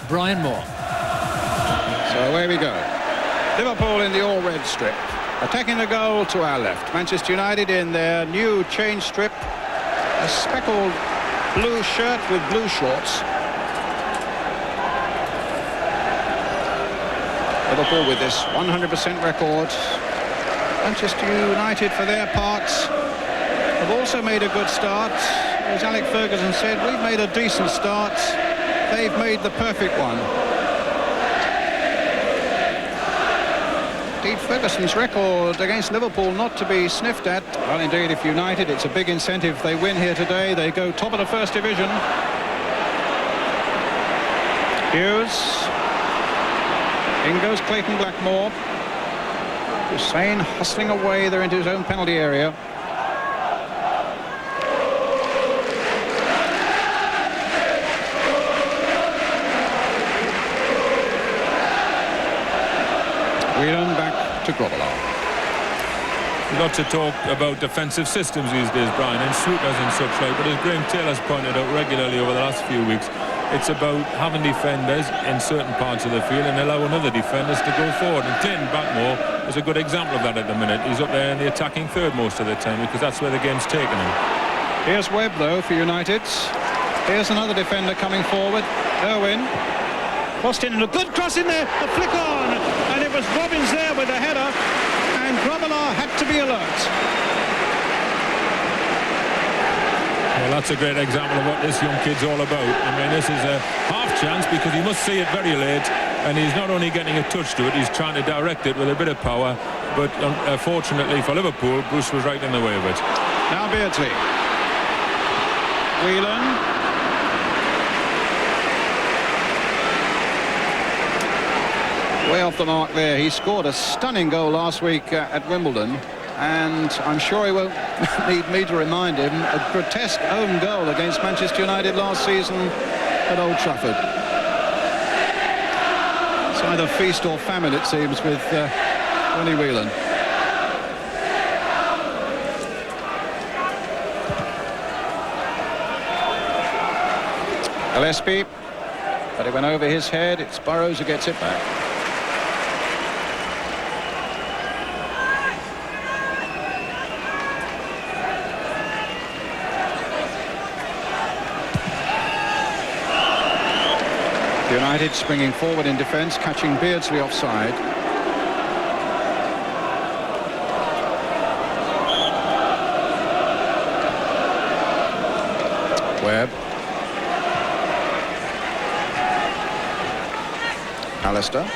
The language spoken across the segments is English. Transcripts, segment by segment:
Brian Moore. So away we go. Liverpool in the all-red strip, attacking the goal to our left. Manchester United in their new change strip, a speckled blue shirt with blue shorts. Liverpool with this 100% record. Manchester United, for their part, have also made a good start. As Alex Ferguson said, we've made a decent start. They've made the perfect one. Indeed, Ferguson's record against Liverpool not to be sniffed at. Well, indeed, if United, it's a big incentive. They win here today, they go top of the first division. Hughes. In goes Clayton Blackmore. Hussein hustling away there into his own penalty area. Whelan back to Grobbelaar. Lots of talk about defensive systems these days, Brian, and sweepers and such like, but as Graham Taylor's pointed out regularly over the last few weeks, it's about having defenders in certain parts of the field and allowing other defenders to go forward. And Clayton Blackmore is a good example of that at the minute. He's up there in the attacking third most of the time because that's where the game's taken him. Here's Webb, though, for United. Here's another defender coming forward. Irwin. Crossed in, and a good cross in there, a flick on, and it was Robbins there with the header, and Grobbelaar had to be alert. Well, that's a great example of what this young kid's all about. I mean, this is a half chance because he must see it very late, and he's not only getting a touch to it, he's trying to direct it with a bit of power, but fortunately for Liverpool, Bruce was right in the way of it. Now Beardsley. Whelan. Way off the mark there. He scored a stunning goal last week at Wimbledon, and I'm sure he won't need me to remind him, a grotesque own goal against Manchester United last season at Old Trafford. It's either feast or famine, it seems, with Ronnie Whelan. Gillespie, but it went over his head. It's Burrows who gets it back. United springing forward in defence, catching Beardsley offside. Webb. Alistair.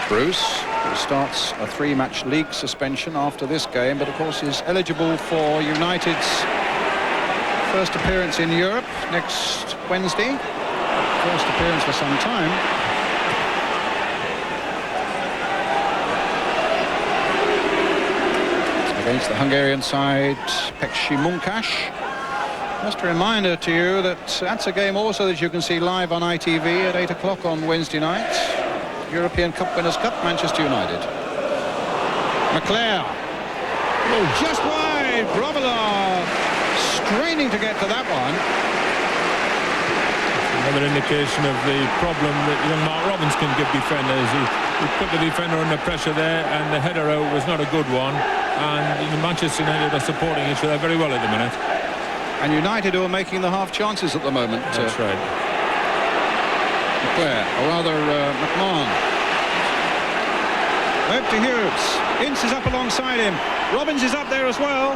Bruce, who starts a 3-match league suspension after this game, but of course is eligible for United's first appearance in Europe next Wednesday. First appearance for some time. Against the Hungarian side, Pekshi Munkash. Just a reminder to you that that's a game also that you can see live on ITV at 8 o'clock on Wednesday night. European Cup Winners' Cup, Manchester United. McClare. Oh, just wide. Grobbelaar straining to get to that one. Another indication of the problem that young Mark Robbins can give defenders. He put the defender under pressure there, and the header out was not a good one. And Manchester United are supporting each other very well at the minute. And United who are making the half chances at the moment. That's right. McClare, or rather McMahon. Webb to Hughes. Ince is up alongside him. Robbins is up there as well.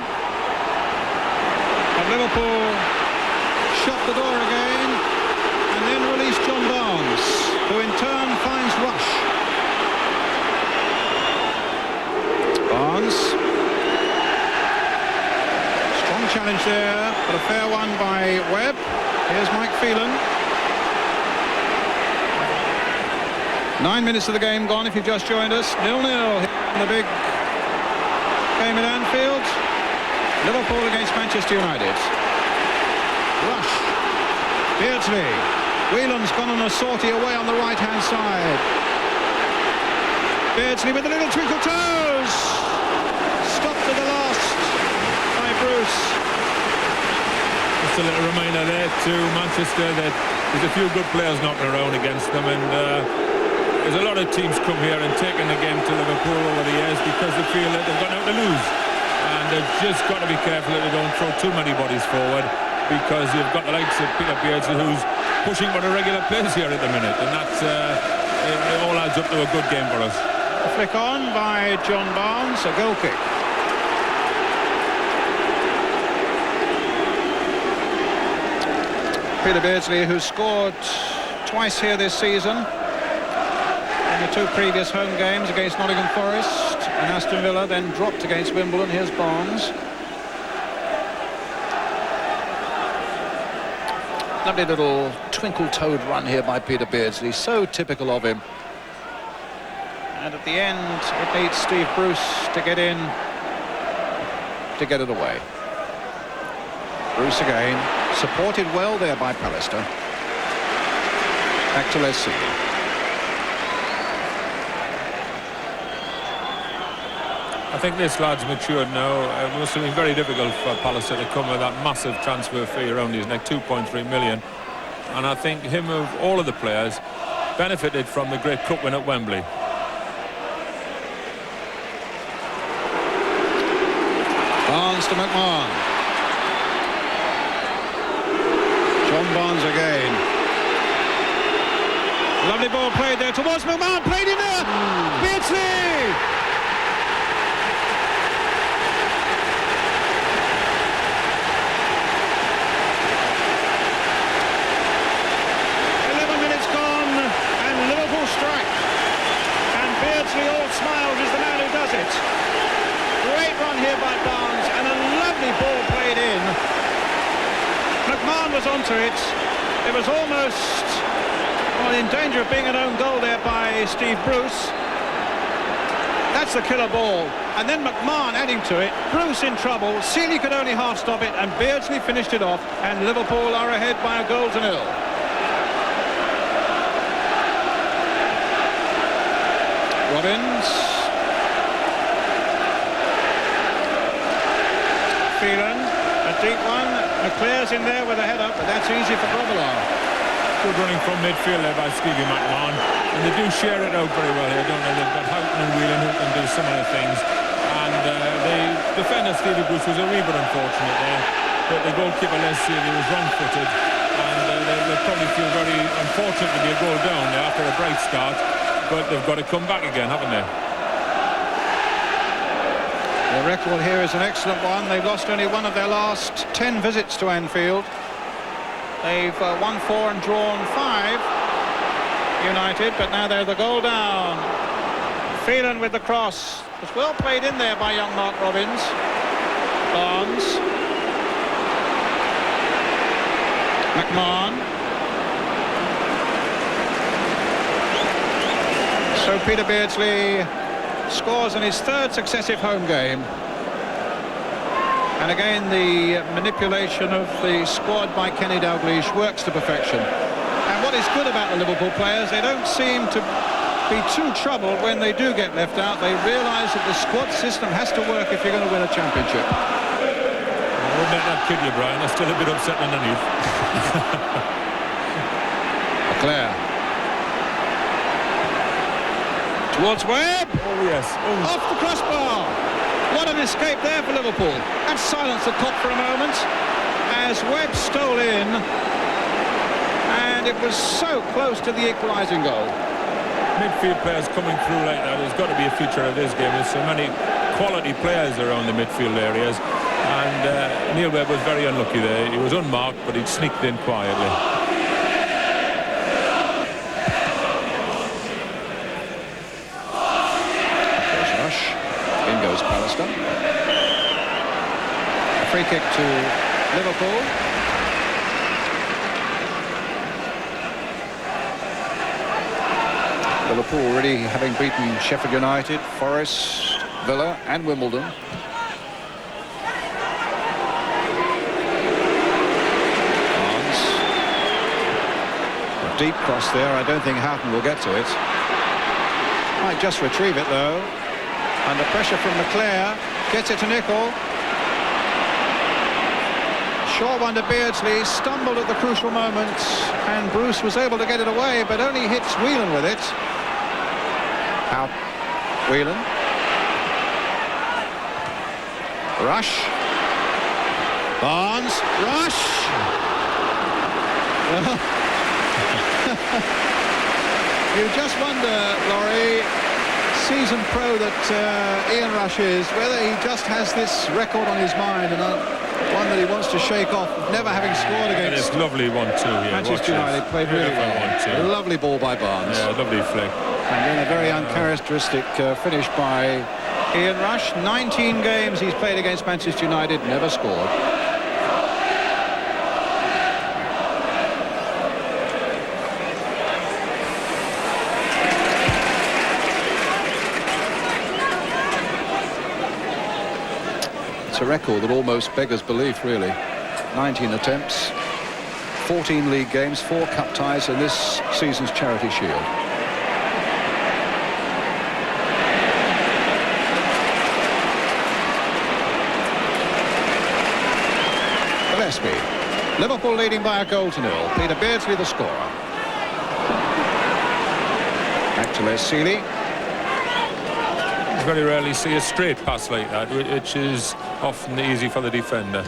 And Liverpool shut the door again. And then release John Barnes, who in turn finds Rush. Barnes. Strong challenge there, but a fair one by Webb. Here's Mike Phelan. 9 minutes of the game gone if you've just joined us. 0-0 in the big game at Anfield. Liverpool against Manchester United. Rush. Beardsley. Whelan's gone on a sortie away on the right-hand side. Beardsley with a little twinkle toes. Stopped at the last by Bruce. just a little reminder there to Manchester that there's a few good players knocking around against them, and there's a lot of teams come here and taken the game to Liverpool over the years because they feel that they've got out to lose, and they've just got to be careful that they don't throw too many bodies forward, because you've got the likes of Peter Beardsley who's pushing for the regular players here at the minute, and that's it all adds up to a good game for us. A flick on by John Barnes, a goal kick. Peter Beardsley, who scored twice here this season in the 2 previous home games against Nottingham Forest and Aston Villa, then dropped against Wimbledon. Here's Barnes. Lovely little twinkle-toed run here by Peter Beardsley, so typical of him. And at the end, it needs Steve Bruce to get in to get it away. Bruce again, supported well there by Pallister. Back to Leslie. I think this lad's matured now. It must have been very difficult for Pallister to come with that massive transfer fee around his neck, 2.3 million. And I think him, of all of the players, benefited from the great cup win at Wembley. Barnes to McMahon. John Barnes again. Lovely ball played there towards McMahon, played in there. Beardsley! All smiles is the man who does it. Great run here by Barnes, and a lovely ball played in. McMahon was onto it. It was almost in danger of being an own goal there by Steve Bruce. That's the killer ball. And then McMahon adding to it. Bruce in trouble. Seeley could only half stop it, and Beardsley finished it off, and Liverpool are ahead by a goal to nil. Robbins. Phelan, a deep one. McClare's in there with a header, but that's easy for Grobbelaar. Good running from midfield there by Stevie McMahon. And they do share it out very well here, don't they? They've got Houghton and Whelan who can do similar things. And the defender, Stevie Bruce, was a wee bit unfortunate there. But the goalkeeper, Les Seeley, was wrong-footed. And they probably feel very unfortunate to be a goal down there after a bright start. But they've got to come back again, haven't they? The record here is an excellent one. They've lost only one of their last 10 visits to Anfield. They've won 4 and drawn 5, United, but now they're the goal down. Phelan with the cross. It's well played in there by young Mark Robbins. Barnes. McMahon. So Peter Beardsley scores in his 3rd successive home game. And again, the manipulation of the squad by Kenny Dalglish works to perfection. And what is good about the Liverpool players, they don't seem to be too troubled when they do get left out. They realise that the squad system has to work if you're going to win a championship. I wouldn't let that kid you, Brian. They're still a bit upset underneath. Leclerc. Towards Webb. Oh, yes. Oh. Off the crossbar. What an escape there for Liverpool. And silence the clock for a moment as Webb stole in. And it was so close to the equalising goal. Midfield players coming through like that has got to be a feature of this game. There's so many quality players around the midfield areas. And Neil Webb was very unlucky there. He was unmarked, but he'd sneaked in quietly. Free kick to Liverpool. Liverpool already having beaten Sheffield United, Forest, Villa and Wimbledon. Barnes. A deep cross there. I don't think Houghton will get to it. Might just retrieve it though. Under pressure from Leclerc. Gets it to Nicol. Short one to Beardsley, stumbled at the crucial moment, and Bruce was able to get it away, but only hits Whelan with it. Out. Whelan. Rush. Barnes. Rush. Well, you just wonder, Laurie, seasoned pro that Ian Rush is, whether he just has this record on his mind and one that he wants to shake off, never having scored against. It's lovely 1-2 here. Manchester United played really well. A lovely ball by Barnes. Yeah, lovely flick. And then a very uncharacteristic finish by Ian Rush. 19 games he's played against Manchester United, never scored. It's a record that almost beggars belief, really. 19 attempts, 14 league games, 4 cup ties, and this season's Charity Shield. Gillespie. Liverpool leading by a goal to 0. Peter Beardsley the scorer. Back to Les Seeley. Very rarely see a straight pass like that, which is often easy for the defender.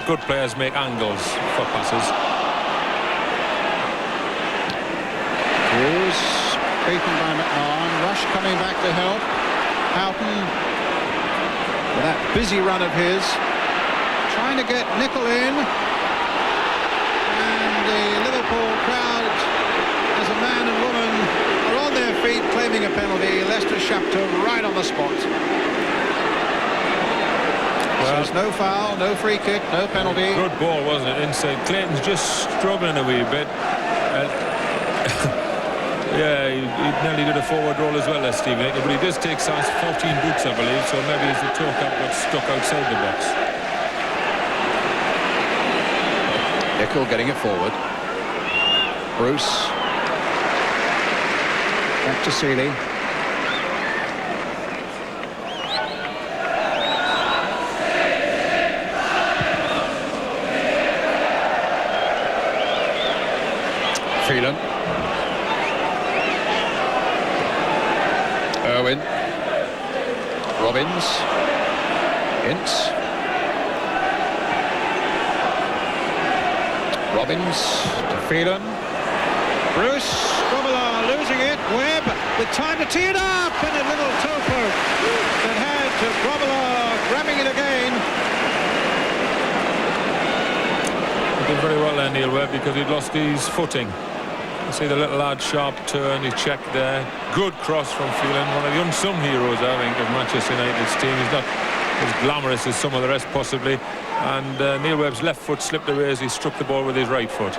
Good players make angles for passes. Hughes, beaten by McMahon. Rush coming back to help. Houghton, with that busy run of his, trying to get Nicol in. And the Liverpool crowd, as a man and woman, are on their feet claiming a penalty. Leicester Shapter right on the spot. Well, so no foul, no free kick, no penalty. Good ball, wasn't it? Inside. Clayton's just struggling a wee bit. Yeah, he nearly did a forward roll as well as Stephen Hickey, but he does take size 14 boots, I believe, so maybe his toe cap got stuck outside the box. Nicol getting it forward. Bruce. Back to Seeley. Phelan. Irwin. Robbins. Ince. Robbins to Phelan. Bruce. Grobbelaar losing it. Webb with time to tee it up, and a little toe poke that had to Grobbelaar grabbing it again. He did very well there, Neil Webb, because he'd lost his footing. You see the little lad sharp turn, he checked there. Good cross from Phelan, one of the unsung heroes, I think, of Manchester United's team. He's not as glamorous as some of the rest, possibly. And Neil Webb's left foot slipped away as he struck the ball with his right foot.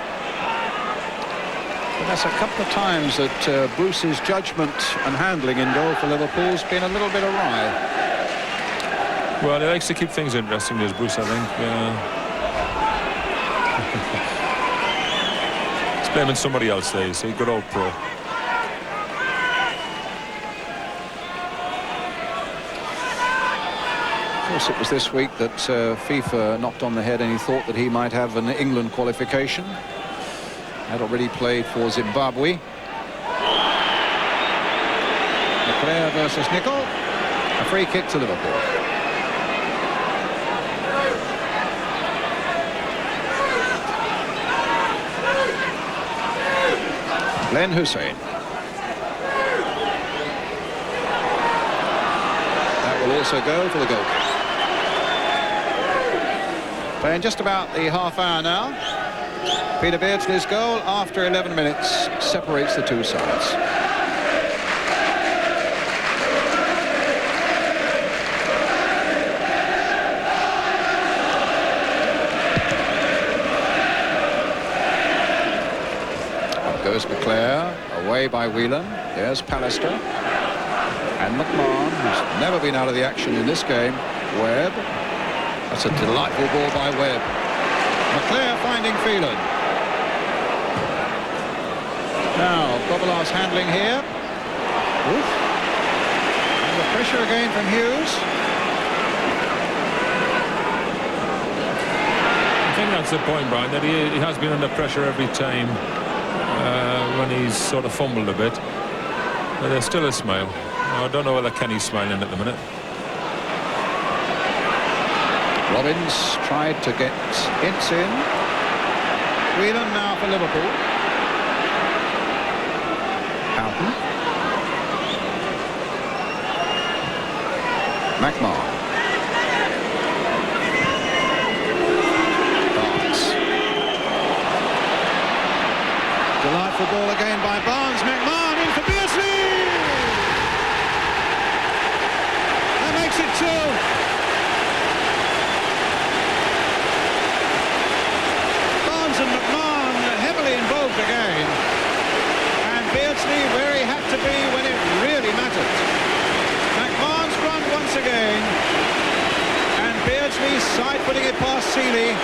And that's a couple of times that Bruce's judgment and handling in goal for Liverpool's been a little bit awry. Well, he likes to keep things interesting, does Bruce, I think. He's blaming somebody else there, you see. Good old pro. Of course, it was this week that FIFA knocked on the head any thought that he might have an England qualification. Had already played for Zimbabwe. Leclerc versus Nicol. A free kick to Liverpool. Len Hussein. That will also go for the goalkeeper. Playing just about the half hour now. Peter Beardsley's goal after 11 minutes separates the two sides. Up goes McClare, away by Whelan. There's Pallister. And McMahon, who's never been out of the action in this game. Webb. That's a delightful ball by Webb. McClare finding Phelan. Now, Grobbelaar's handling here. Oof. And the pressure again from Hughes. think that's the point, Brian, that he has been under pressure every time when he's sort of fumbled a bit. But there's still a smile. I don't know whether Kenny's smiling at the minute. Robbins tried to get Ince in. Whelan now for Liverpool. Houghton. McMahon. Barnes. Delightful ball again by Barnes. McMahon in for Beardsley. That makes it 2. And McMahon heavily involved again, and Beardsley where he had to be when it really mattered. McMahon's run once again, and Beardsley side-footing it past Seeley.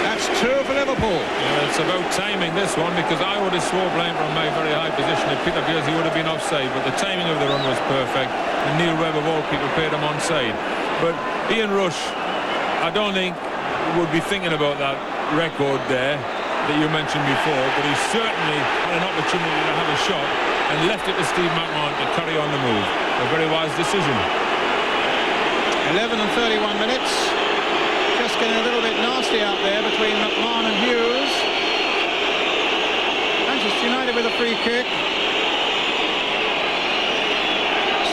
That's 2 for Liverpool. Yeah, it's about timing, this one, because I would have swore blame from my very high position if Peter Beardsley would have been offside, but the timing of the run was perfect, and Neil Webb of all people paid him onside. But Ian Rush, I don't think would be thinking about that record there that you mentioned before, but he certainly had an opportunity to have a shot and left it to Steve McMahon to carry on the move. A very wise decision. 11 and 31 minutes. Just getting a little bit nasty out there between McMahon and Hughes. Manchester United with a free kick.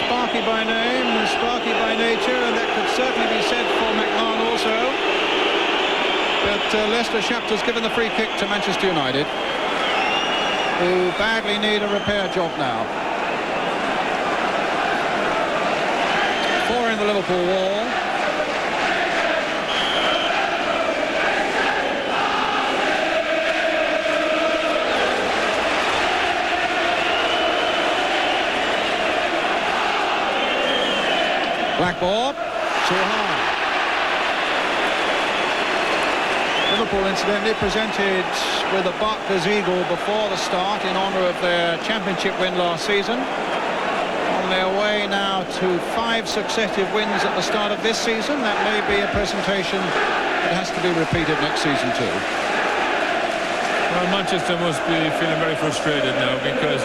Sparky by name, Sparky by nature, and that could certainly be said for McMahon also. But Leicester Shapter's given the free kick to Manchester United, who badly need a repair job now. 4 in the Liverpool wall. Black ball, too high. Liverpool incidentally presented with a Barclays Eagle before the start in honour of their championship win last season. On their way now to 5 successive wins at the start of this season. That may be a presentation that has to be repeated next season too. Well, Manchester must be feeling very frustrated now because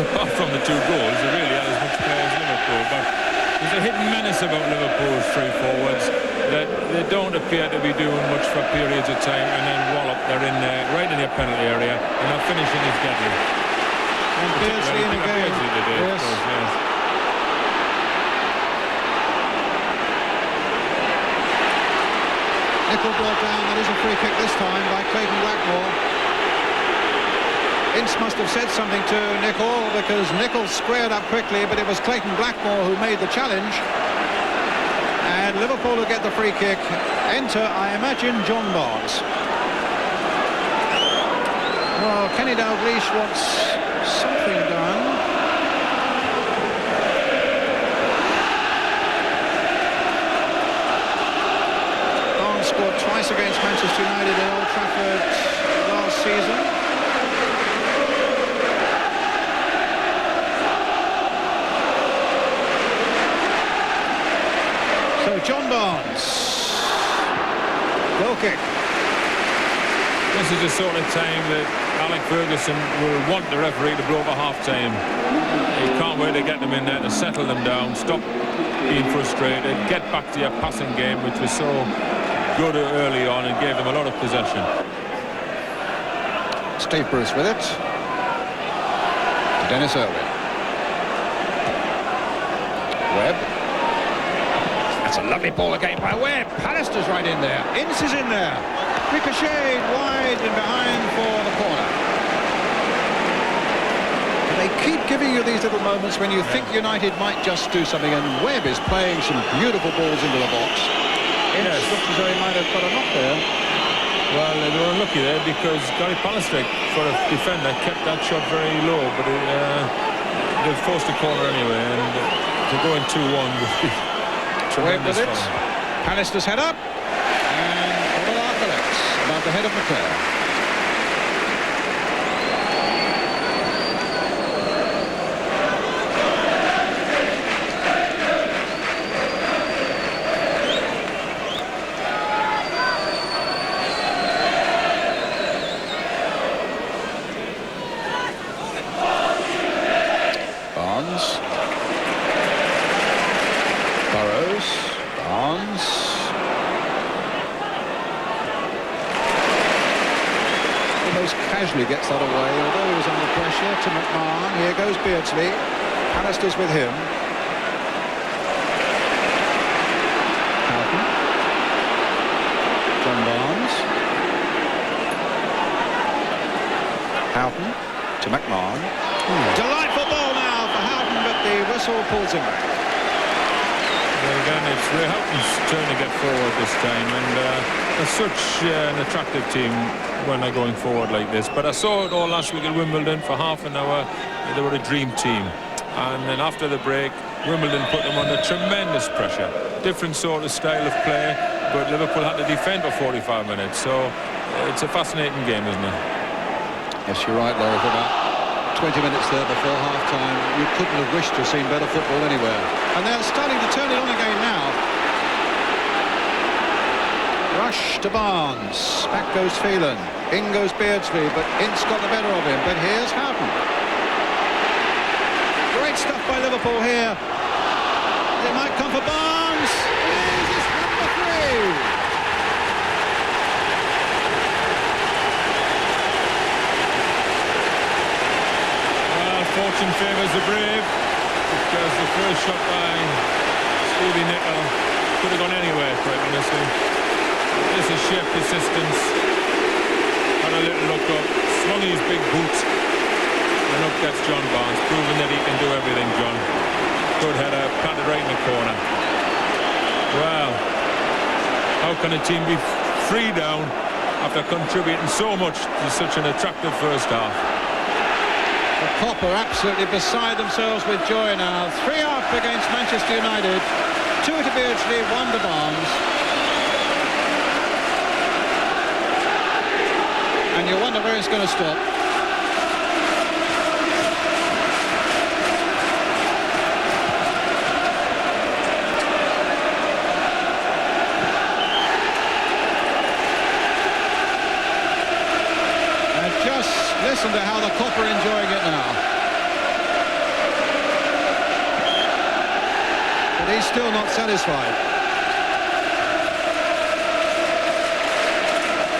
apart from the 2 goals, they really had as much play as Liverpool. But there's a hidden menace about Liverpool's 3 forwards that they don't appear to be doing much for periods of time, and then wallop, they're in there, right in their penalty area, and their finishing is deadly. And Beardsley in again. Yes. Yes. Nicol brought down. That is a free kick this time by Clayton Blackmore. Ince must have said something to Nicol because Nicol squared up quickly, but it was Clayton Blackmore who made the challenge. And Liverpool will get the free kick. Enter, I imagine, John Barnes. Well, Kenny Dalglish wants something done. Barnes scored twice against Manchester United at Old Trafford last season. So John Barnes, goal kick. This is the sort of time that Alec Ferguson will want the referee to blow for half-time. He can't wait to get them in there, to settle them down, stop being frustrated, get back to your passing game, which was so good early on and gave them a lot of possession. Steve Bruce with it. Dennis Irwin. Webb. That's a lovely ball again by Webb. Pallister's right in there. Ince is in there. Ricocheted wide and behind for the corner. And they keep giving you these little moments when you think United might just do something, and Webb is playing some beautiful balls into the box. Ince looks as though he might have got a knock there. Well, they were unlucky there because Gary Pallister, for a defender, kept that shot very low, but they forced a corner anyway, and to go in 2-1 would be tremendous with it. Pallister's head up, and Odelar collects above the head of McClare. most casually gets that away, although he was under pressure. To McMahon. Here goes Beardsley. Pallister's with him. Houghton. John Barnes. Houghton to McMahon. Delightful ball now for Houghton, but the whistle pulls him back. Well, again, it's Ray Houghton's turn to get forward this time, and they're such an attractive team when they're going forward like this. But I saw it all last week at Wimbledon for half an hour. They were a dream team, and then after the break, Wimbledon put them under tremendous pressure. Different sort of style of play, but Liverpool had to defend for 45 minutes. So it's a fascinating game, isn't it? Yes, you're right, Laurie. For about 20 minutes there before half-time, you couldn't have wished to have seen better football anywhere. And they're starting to turn it on again now. Rush to Barnes. Back goes Phelan. In goes Beardsley, but Ince got the better of him. But here's Houghton. Great stuff by Liverpool here. It might come for Barnes. Here's his number 3. Fortune favours the brave, because the first shot by Stevie Nicol could have gone anywhere, quite honestly. This is sheer persistence. Had a little look up, swung his big boot, and up gets John Barnes, proving that he can do everything, John. Good header, planted right in the corner. Well, how can a team be 3 down after contributing so much to such an attractive first half? The Cop are absolutely beside themselves with joy now. 3 up against Manchester United. 2 to Beardsley, 1 to Barnes. And you wonder where it's going to stop. And just listen to how the Cop are enjoying it now. But he's still not satisfied.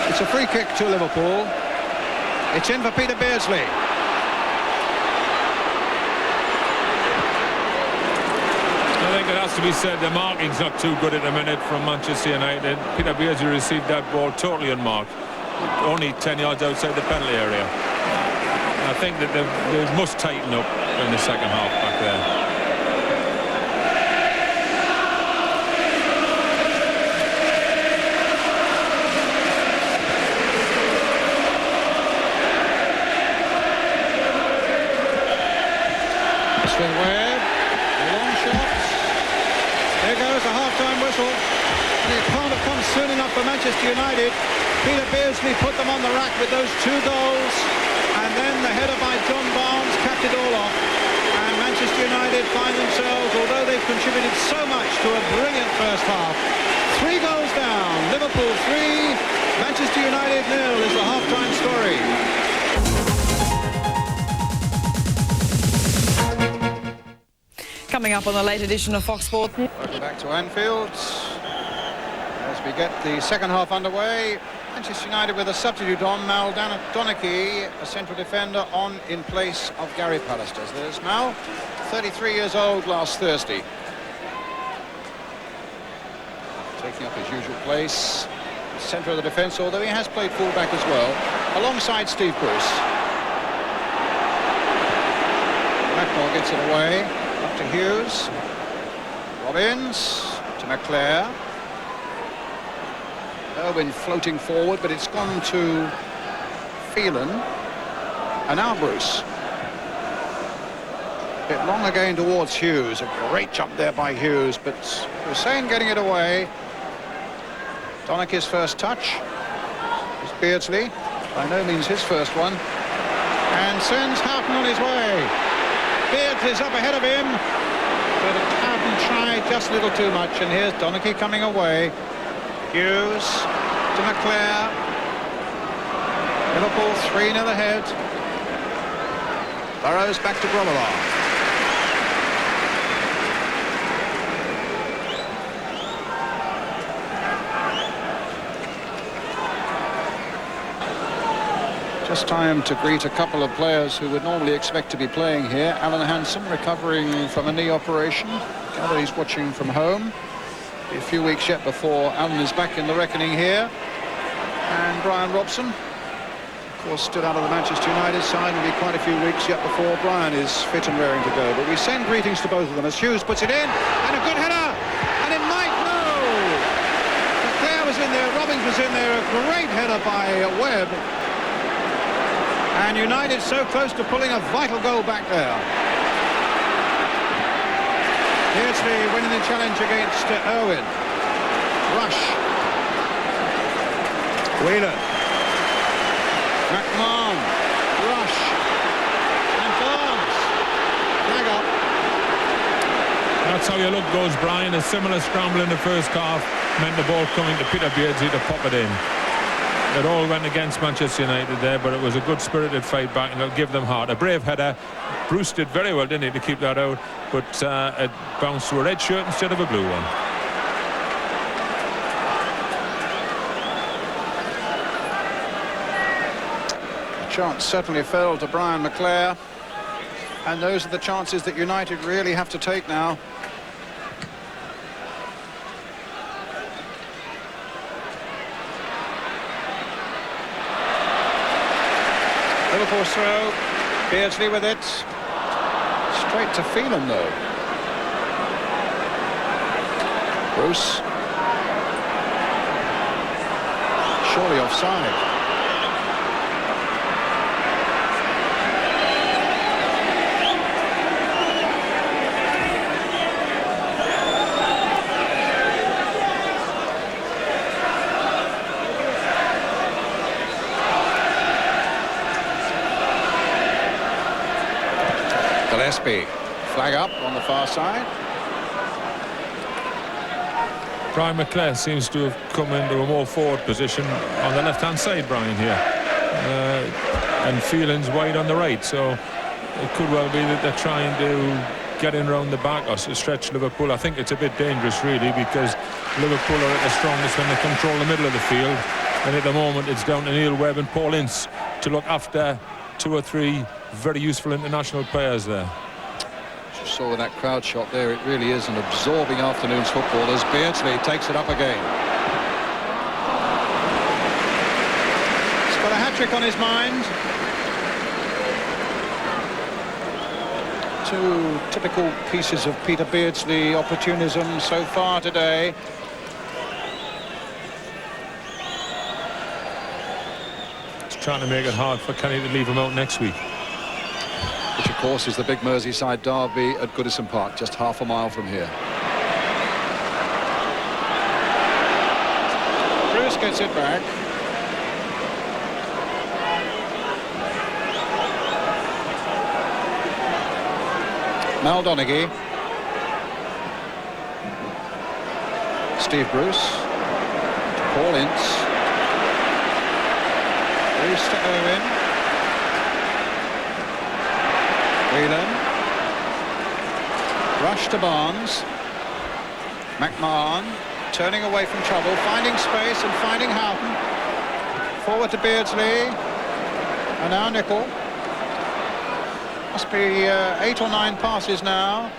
It's a free kick to Liverpool. It's in for Peter Beardsley. I think it has to be said the marking's not too good at the minute from Manchester United. Peter Beardsley received that ball totally unmarked, only 10 yards outside the penalty area. I think that they must tighten up in the second half back there. Webb, long shots. There goes the half-time whistle. It can't have come soon enough for Manchester United. Peter Beardsley put them on the rack with those 2 goals, and then the header by John Barnes capped it all off. And Manchester United find themselves, although they've contributed so much to a brilliant first half, 3 goals down. Liverpool 3, Manchester United 0 is the half-time story. Coming up on the late edition of Fox Sports. Welcome back to Anfield as we get the second half underway. Manchester United with a substitute on, Mal Donachie, a central defender, on in place of Gary Pallister. There's Mal, 33 years old last Thursday. Taking up his usual place, centre of the defence, although he has played full-back as well, alongside Steve Bruce. Blackmore gets it away. Up to Hughes, Robbins to McClare, Irwin floating forward, but it's gone to Phelan, and now Bruce. A bit long again towards Hughes, a great jump there by Hughes, but Hussein getting it away. Donachie's first touch is Beardsley, by no means his first one, and sends Houghton on his way. Beardsley's up ahead of him, but Houghton tried just a little too much, and here's Donachie coming away. Hughes to McClare. Liverpool 3-0 ahead. Burrows back to Grobbelaar. Just time to greet a couple of players who would normally expect to be playing here. Alan Hansen recovering from a knee operation. Gather he's watching from home. Be a few weeks yet before Alan is back in the reckoning here. And Brian Robson, of course, stood out of the Manchester United side. Will be quite a few weeks yet before Brian is fit and raring to go. But we send greetings to both of them as Hughes puts it in, and a good header, and it might McClare was in there, Robbins was in there, a great header by Webb. And United so close to pulling a vital goal back there. Here's the winning the challenge against Irwin. Rush. Whelan. McMahon. Rush. And Barnes. Flag up. That's how your luck goes, Brian. A similar scramble in the first half meant the ball coming to Peter Beardsley to pop it in. It all went against Manchester United there, but it was a good spirited fight back, and it'll give them heart. A brave header. Bruce did very well, didn't he, to keep that out, but it bounced to a red shirt instead of a blue one. The chance certainly fell to Brian McClare, and those are the chances that United really have to take now. Liverpool's throw, Beardsley with it, straight to Phelan though. Bruce, surely offside. Gillespie, flag up on the far side. Brian McClare seems to have come into a more forward position on the left-hand side, Brian, here. And Phelan's wide on the right, so it could well be that they're trying to get in around the back or stretch Liverpool. I think it's a bit dangerous, really, because Liverpool are at their strongest when they control the middle of the field. And at the moment, it's down to Neil Webb and Paul Ince to look after 2 or 3 very useful international players there. You saw with that crowd shot there, it really is an absorbing afternoon's football as Beardsley takes it up again. He's got a hat-trick on his mind. 2 typical pieces of Peter Beardsley opportunism so far today. He's trying to make it hard for Kenny to leave him out next week. Which, of course, is the big Merseyside derby at Goodison Park, just half a mile from here. Bruce gets it back. Mal Donaghy. Steve Bruce. Paul Ince. Bruce to Owen. Whelan. Rush to Barnes. McMahon turning away from trouble, finding space and finding Houghton. Forward to Beardsley. And now Nicol. Must be 8 or 9 passes now.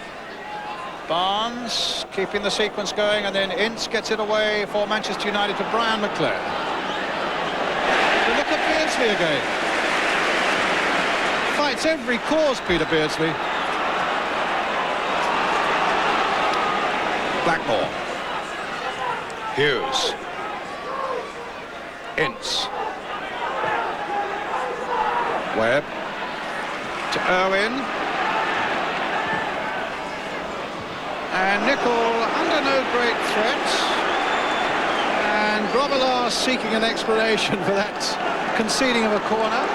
Barnes keeping the sequence going, and then Ince gets it away for Manchester United to Brian McClare. But look at Beardsley again. Fights every cause, Peter Beardsley. Blackmore. Hughes. Ince. Webb. To Irwin. And Nicol under no great threat. And Grobbelaar seeking an explanation for that conceding of a corner.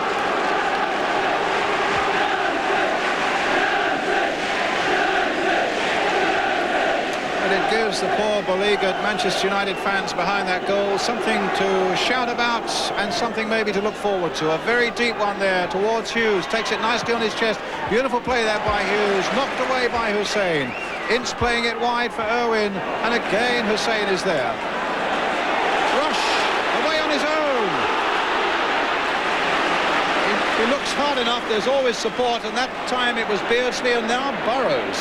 It gives the poor beleaguered Manchester United fans behind that goal something to shout about and something maybe to look forward to. A very deep one there towards Hughes, takes it nicely on his chest. Beautiful play there by Hughes, knocked away by Hussein. Ince playing it wide for Irwin, and again Hussein is there. Rush away on his own. He looks hard enough, there's always support, and that time it was Beardsley and now Burrows.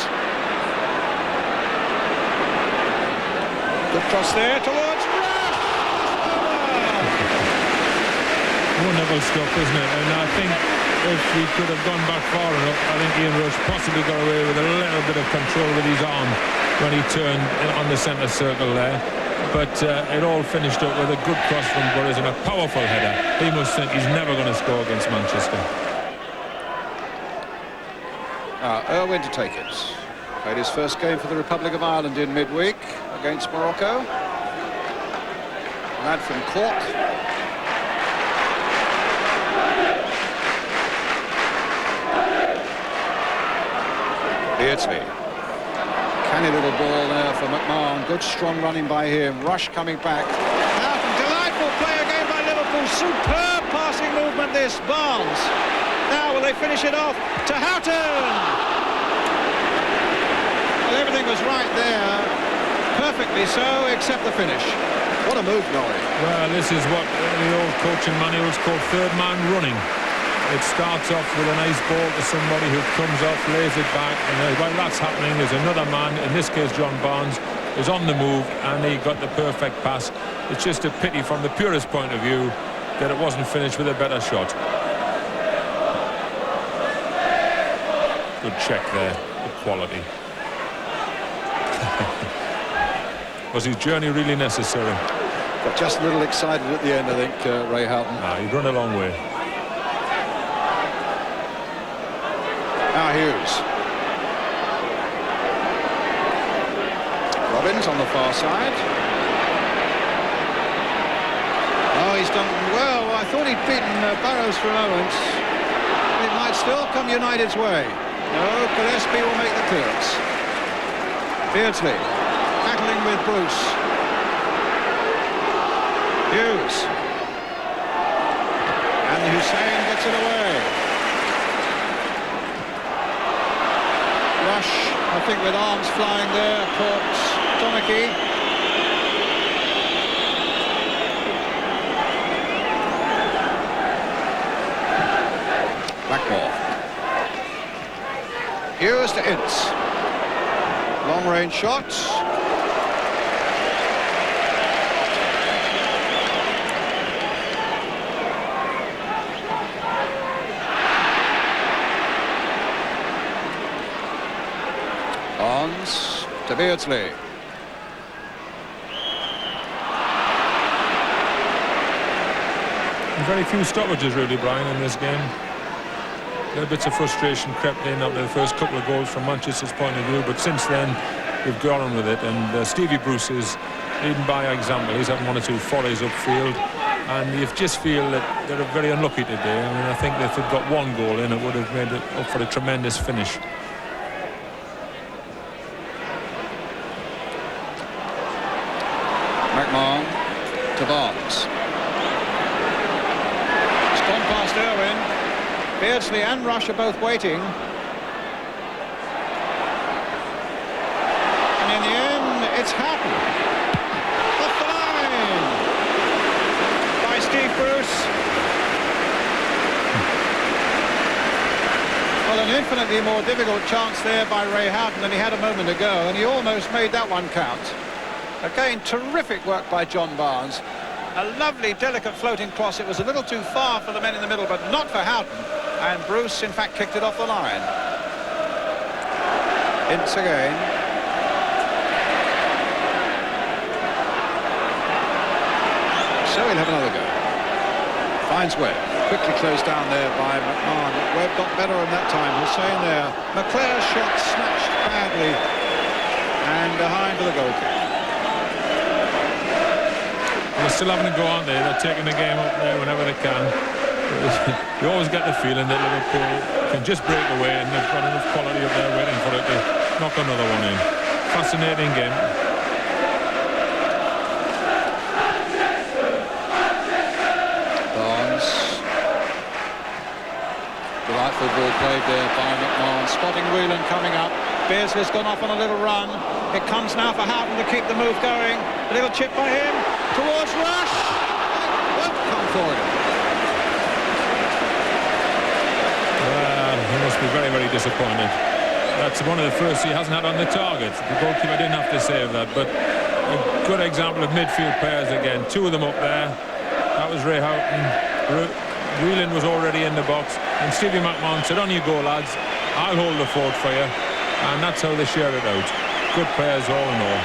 Good cross there towards Rush! Wonderful stuff, isn't it? And I think if he could have gone back far enough, I think Ian Rush possibly got away with a little bit of control with his arm when he turned on the centre circle there. But it all finished up with a good cross from Burrows and a powerful header. He must think he's never going to score against Manchester. Irwin to take it. Played his first game for the Republic of Ireland in midweek against Morocco. Lad from Cork. Beardsley. Canny little ball there for McMahon. Good strong running by him. Rush coming back. Houghton, delightful play again by Liverpool. Superb passing movement this. Barnes. Now will they finish it off to Houghton? Well, everything was right there. Perfectly so, except the finish. What a move, Norrie. Well, this is what the old coaching manuals call third man running. It starts off with a nice ball to somebody who comes off, lays it back, and while that's happening, there's another man, in this case John Barnes, is on the move, and he got the perfect pass. It's just a pity from the purest point of view that it wasn't finished with a better shot. Good check there, good quality. Was his journey really necessary? Got just a little excited at the end, I think, Ray Houghton. He'd run a long way. Now Hughes. Robbins on the far side. Oh, he's done well. I thought he'd beaten Burrows for a moment. It might still come United's way. No, Gillespie will make the clearance. Beardsley battling with Bruce. Hughes. And Hussein gets it away. Rush, I think, with arms flying there, caught Donachie. Blackmore. Hughes to Ince. Long-range shots. To Beardsley. Very few stoppages really, Brian, in this game. Little bits of frustration crept in after the first couple of goals from Manchester's point of view, but since then we've gone on with it, and Stevie Bruce is leading by example. He's having one or two follies upfield, and you just feel that they're very unlucky today. I mean, I think that if they'd got one goal in, it would have made it up for a tremendous finish. McMahon to Barnes. It's gone past Irwin. Beardsley and Rush are both waiting. And in the end, it's Houghton. Off the line by Steve Bruce. Well, an infinitely more difficult chance there by Ray Houghton than he had a moment ago, and he almost made that one count. Again, terrific work by John Barnes. A lovely, delicate floating cross. It was a little too far for the men in the middle, but not for Houghton. And Bruce, in fact, kicked it off the line. Ince again. So he'll have another go. Finds Webb. Quickly closed down there by McMahon. Webb got better on that time. Hussein there. McClare's shot snatched badly. And behind for the goal kick. They're still having to go, aren't they? They're taking the game up there whenever they can. You always get the feeling that Liverpool can just break away, and they've got enough quality up there waiting for it to knock another one in. Fascinating game. Barnes. Delightful ball played there by McMahon. Spotting Whelan coming up. Beardsley's gone off on a little run. It comes now for Houghton to keep the move going. A little chip by him towards Rush. It won't come for him. very disappointed. That's one of the first he hasn't had on the target. The goalkeeper didn't have to save that, but a good example of midfield players again. Two of them up there. That was Ray Houghton. Whelan was already in the box, and Stevie McMahon said, "On you go, lads. I'll hold the fort for you." And that's how they share it out. Good players all in all.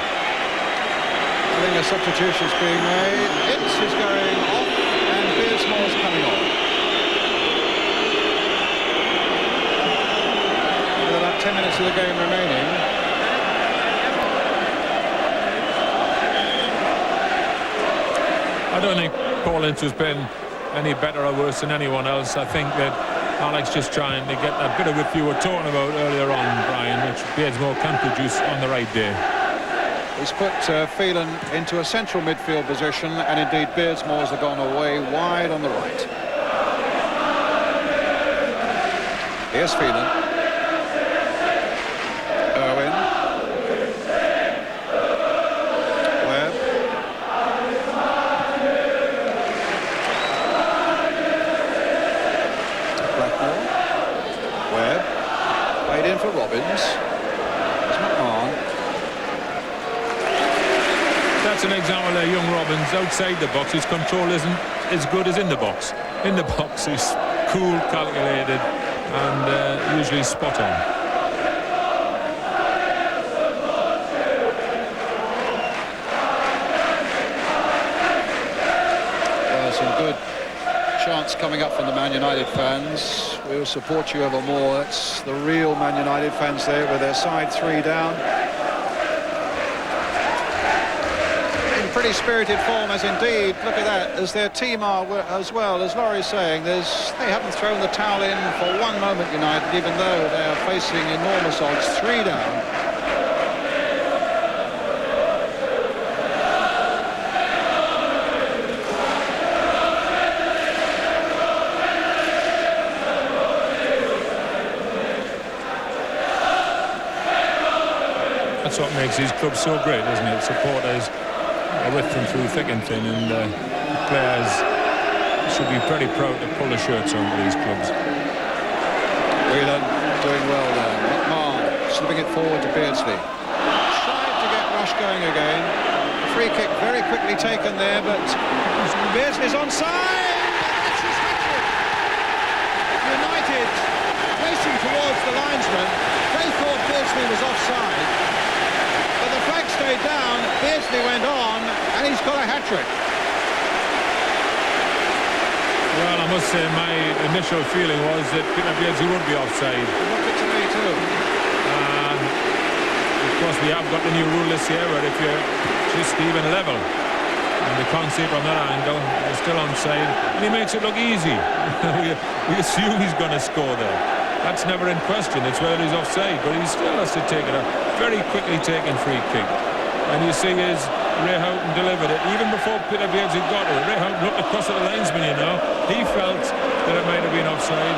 I think a substitution's being made. Ince is going off, and Beardsmore's coming on. With about 10 minutes of the game remaining. I don't think Paul Ince has been any better or worse than anyone else. I think that Alex just trying to get that bit of whip you were talking about earlier on, Brian, which Beardsmore can produce on the right day. He's put Phelan into a central midfield position, and indeed Beardsmore's have gone away wide on the right. Here's Phelan. Irwin. Webb. Blackmore. Webb. Played in for Robbins. There's McMahon. That's an example of young Robbins outside the box. His control isn't as good as in the box. In the box, he's cool, calculated, and usually spot on. Well, some good chants coming up from the Man United fans. We'll support you evermore. It's the real Man United fans there with their side 3 down. Pretty spirited form, as indeed, look at that, as their team are as well. As Laurie's saying, they haven't thrown the towel in for one moment, United, even though they are facing enormous odds. 3 down. That's what makes these clubs so great, isn't it? Supporters with them through thick and thin, and players should be pretty proud to pull the shirts on with these clubs. Whelan doing well there. McMahon slipping it forward to Beardsley. Tried to get Rush going again. Free kick very quickly taken there, but Beardsley's onside. That's his hat-trick. United racing towards the linesman. They thought Beardsley was offside, but the flag stayed down. Beardsley went on, and he's got a hat-trick. Well, I must say my initial feeling was that Peter Beardsley would be offside. It looked it to me too. Of course, we have got the new rule this year where if you're just even level, and we can't see it from that angle, you're still onside, and he makes it look easy. we assume he's going to score there. That's never in question. It's whether he's offside, but he still has to take it a very quickly taken free kick. And you see as Ray Houghton delivered it, even before Peter Beardsley got it. Ray Houghton looked across at the linesman, you know. He felt that it might have been offside.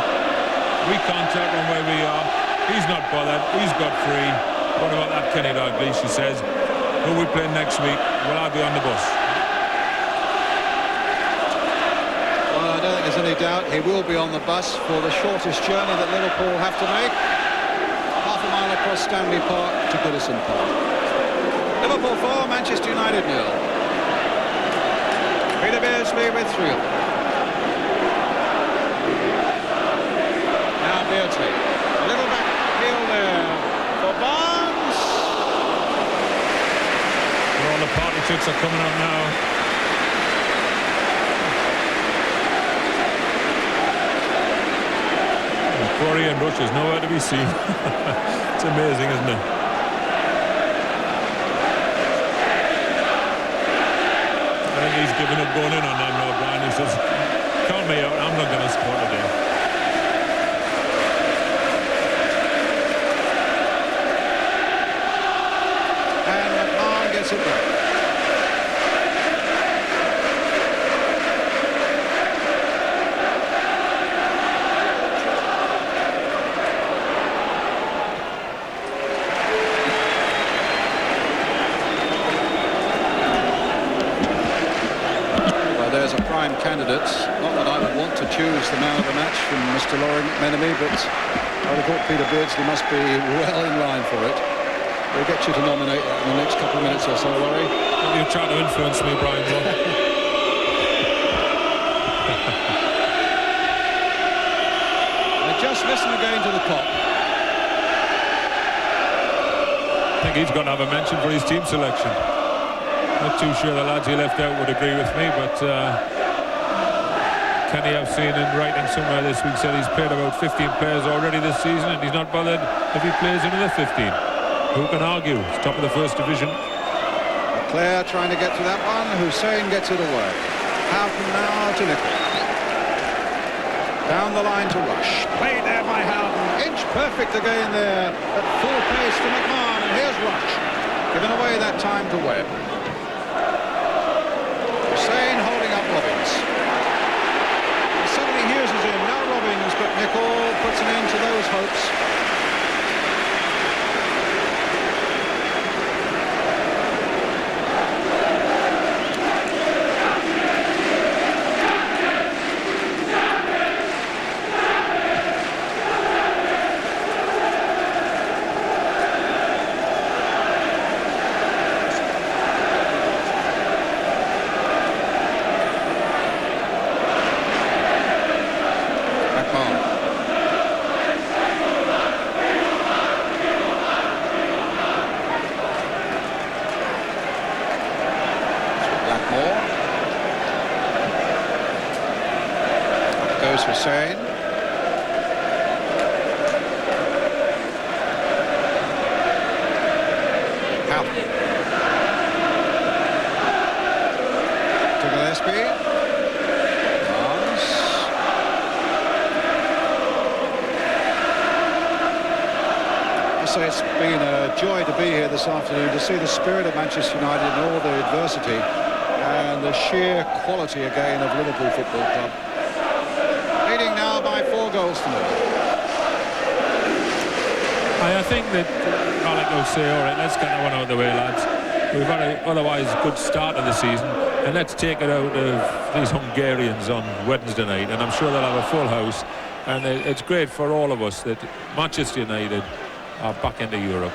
We can't tell from where we are. He's not bothered. He's got free. What about that Kenny Dalglish? She says, who we play next week? Well, I'll be on the bus. Well, I don't think there's any doubt he will be on the bus for the shortest journey that Liverpool have to make. Half a mile across Stanley Park to Goodison Park. Liverpool 4, Manchester United 0. Peter Beardsley with 3 of them. Now Beardsley. A little back heel there for Barnes. Well, all the party tricks are coming out now. And poor Ian Rush is nowhere to be seen. It's amazing, isn't it? He's given up going in on them now, Brian. He says, count me out, I'm not going to score today. And McMahon gets it back. There's a prime candidate, not that I would want to to choose the man of the match from Mr. Loring McMenemy, but I would have thought Peter Beardsley must be well in line for it. We'll get you to nominate that in the next couple of minutes or so, Laurie. You're trying to influence me, Brian. Just listen again to the clock. I think he's going to have a mention for his team selection. Not too sure the lads he left out would agree with me, but Kenny, I've seen in writing somewhere this week, said he's played about 15 players already this season, and he's not bothered if he plays another 15. Who can argue? It's top of the first division. Clare trying to get to that one. Hussein gets it away. Houghton now to Nicol. Down the line to Rush. Played there by Houghton. Inch perfect again there at full pace to McMahon. And here's Rush. Given away that time to Webb. Hussein holding up Robbins. And suddenly Hughes is in. Now Robbins, but Nicol puts an end to those hopes. Hussein. Houghton. To Gillespie. Barnes. I say it's been a joy to be here this afternoon, to see the spirit of Manchester United and all the adversity and the sheer quality again of Liverpool Football Club. Leading now by 4 goals to 0. I think that Alec will say, all right, let's get that one out of the way, lads. We've had an otherwise good start of the season, and let's take it out of these Hungarians on Wednesday night, and I'm sure they'll have a full house, and it's great for all of us that Manchester United are back into Europe.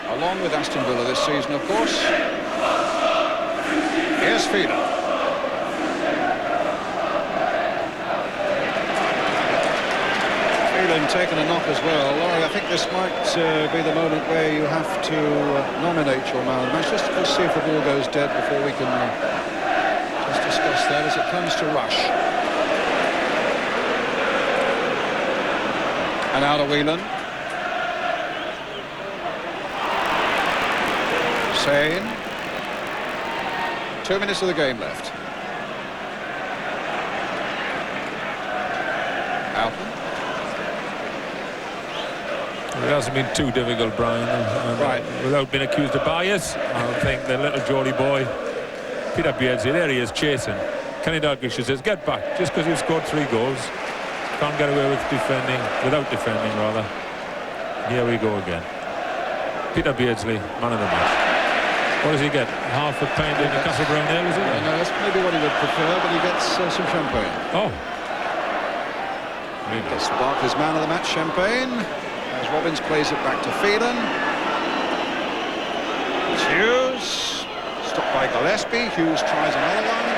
Along with Aston Villa this season, of course. Here's Phelan. Taken a knock as well. Laurie, I think this might be the moment where you have to nominate your man of the match. Just to see if the ball goes dead before we can just discuss that as it comes to Rush. And out of Whelan. Hussein. 2 minutes of the game left. Houghton. It hasn't been too difficult, Brian. Right. Without being accused of bias, I think the little Geordie boy, Peter Beardsley, there he is chasing. Kenny Dalglish says, get back. Just because you've scored 3 goals, can't get away with defending, without defending rather. Here we go again. Peter Beardsley, man of the match. What does he get? Half a pint in a Castle Brown Ale, is it? No, that's maybe what he would prefer, but he gets some champagne. Oh. Gets Barkley's man of the match champagne. As Robbins plays it back to Phelan. It's Hughes. Stopped by Gillespie. Hughes tries another one.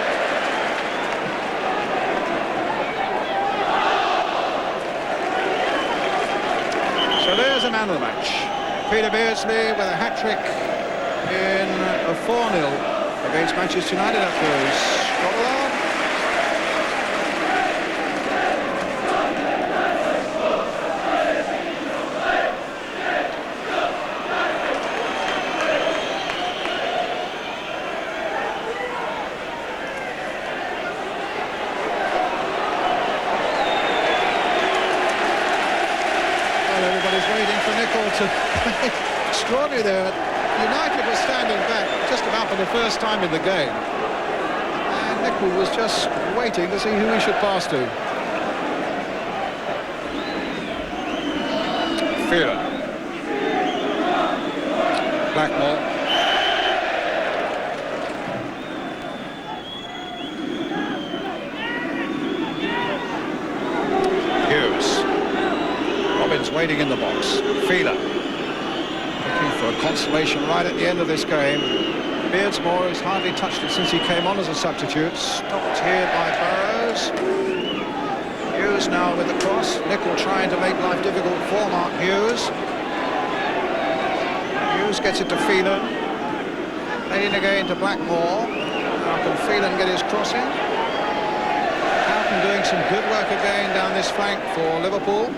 So there's a man of the match. Peter Beardsley with a hat-trick in a 4-0 against Manchester United. That goes Scotland. Extraordinary there. United was standing back just about for the first time in the game, and Nicol was just waiting to see who he should pass to. Phelan. Blackmore. Robins waiting in the box. Fieler looking for a consolation right at the end of this game. Beardsmore has hardly touched it since he came on as a substitute. Stopped here by Burrows. Hughes now with the cross. Nicol trying to make life difficult for Mark Hughes. Hughes gets it to Phelan. Playing again to Blackmore. How can Phelan get his cross in? Houghton doing some good work again down this flank for Liverpool.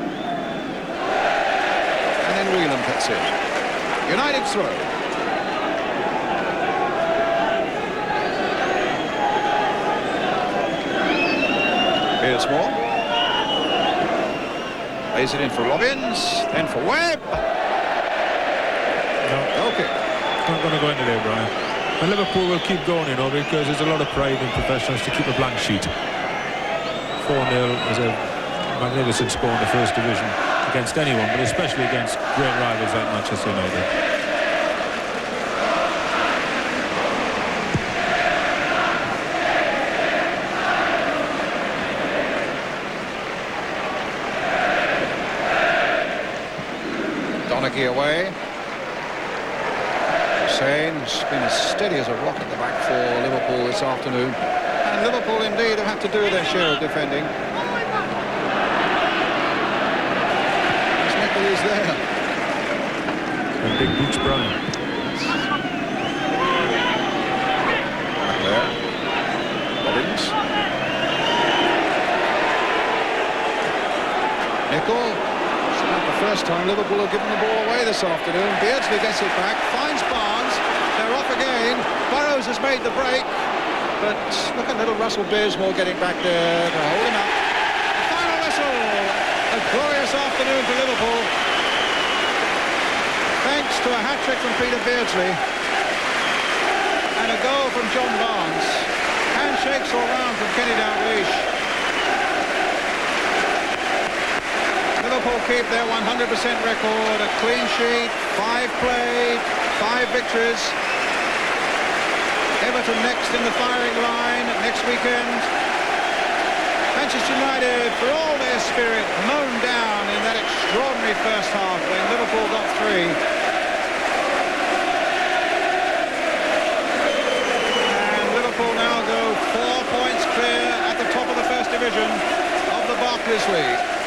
And then Whelan puts it. United throw. Beardsmore. Lays it in for Robbins, then for Webb. No. Okay. It's not going to go into there, Brian. And Liverpool will keep going, you know, because there's a lot of pride in professionals to keep a blank sheet. 4-0 is a magnificent score in the first division against anyone, but especially against great rivals like Manchester United. Donaghy away. Hussein's been as steady as a rock at the back for Liverpool this afternoon. And Liverpool indeed have had to do their share of defending. As Nicol is there. And big boots, Brian. Back there. Robbins. Nicol. First time Liverpool have given the ball away this afternoon. Beardsley gets it back, finds Barnes. They're off again. Burrows has made the break, but look at little Russell Beardsmore getting back there to hold him up. The final whistle. A glorious afternoon for Liverpool, thanks to a hat-trick from Peter Beardsley and a goal from John Barnes. Handshakes all round from Kenny Dalglish. Liverpool keep their 100% record, a clean sheet, 5 played, 5 victories. Everton next in the firing line next weekend. Manchester United, for all their spirit, mown down in that extraordinary first half when Liverpool got 3. And Liverpool now go 4 points clear at the top of the first division of the Barclays League.